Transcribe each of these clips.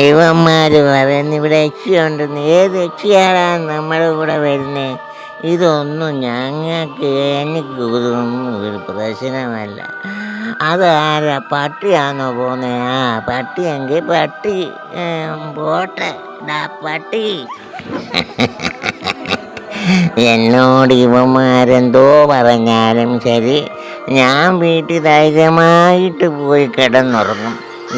ഇവന്മാര് പറയുന്നു ഇവിടെ യക്ഷിയുണ്ടെന്ന്. ഏത് യക്ഷിയാണ് നമ്മുടെ കൂടെ വരുന്നേ? ഇതൊന്നും എനിക്കൊന്നും ഒരു പ്രശ്നമല്ല. അതാരാ? പട്ടിയാണോ പോന്നെ? ആ പട്ടിയെങ്കിൽ പട്ടി പോട്ടെ. പട്ടി എന്നോട് ഇവന്മാരെന്തോ പറഞ്ഞാലും ശരി, ഞാൻ വീട്ടിൽ ധൈര്യമായിട്ട് പോയി കിടന്നുറങ്ങും.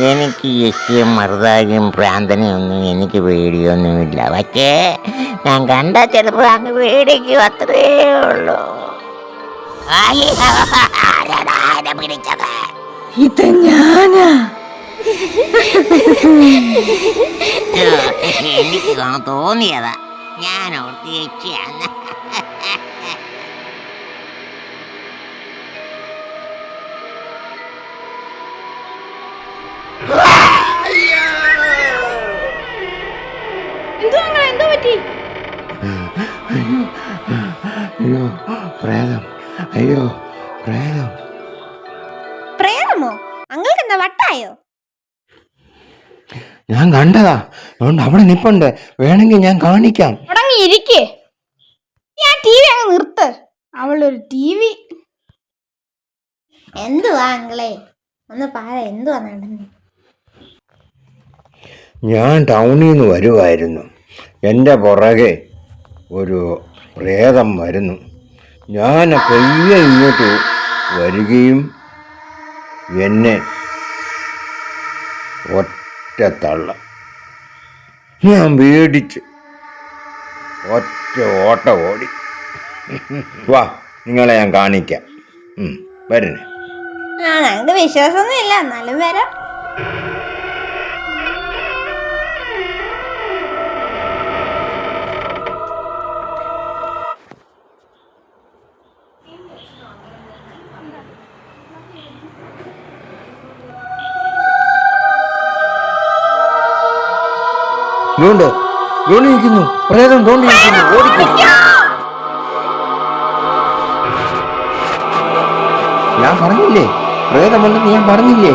എനിക്ക് യക്ഷിയും മറുതായും പ്രാന്തനെയും ഒന്നും എനിക്ക് പേടിയൊന്നുമില്ല. പക്ഷേ ഞാൻ കണ്ട ചിലപ്പോൾ അങ്ങ് പേടിക്കും, അത്രേ ഉള്ളൂ. പിടിച്ചത് ഇത് ഞാനാ. എനിക്ക് തോന്നിയതാ. ഞാൻ ഓർത്ത് യക്ഷിയാണ്. എന്തോ പറ്റി? അയ്യോ പ്രേതം, അയ്യോ പ്രേതം. പ്രേതമോ? അങ്ങൾക്ക് എന്താ വട്ടായോ? ഞാൻ കണ്ടതാ, അതുകൊണ്ട് അവിടെ നിപ്പുണ്ട്, വേണമെങ്കിൽ ഞാൻ കാണിക്കാം. ഇരിക്കേ, ഞാൻ ടി വി അങ്ങ് നിർത്ത്. അവളൊരു ടി വി. എന്തുവാ അങ്ങളെ, ഒന്ന് പറ, എന്തുവാ നടന്നേ? ഞാൻ ടൗണിൽ നിന്ന് വരുമായിരുന്നു. എൻ്റെ പുറകെ ഒരു പ്രേതം വരുന്നു. ഞാൻ പയ്യെ ഇങ്ങോട്ട് വരികയും എന്നെ ഒറ്റ തള്ള. ഞാൻ പേടിച്ച് ഒറ്റ ഓട്ട ഓടി. വാ, നിങ്ങളെ ഞാൻ കാണിക്കാം. വരുന്നേ. ഞങ്ങൾക്ക് വിശ്വാസമൊന്നും ഇല്ല, എന്നാലും വരാം. തോണ്ടിയിരിക്കുന്നു, പ്രേതം തോണ്ടിയിരിക്കുന്നു, ഓടിക്കുന്നു. ഞാൻ പറഞ്ഞില്ലേ പ്രേതമുണ്ടെന്ന്? ഞാൻ പറഞ്ഞില്ലേ?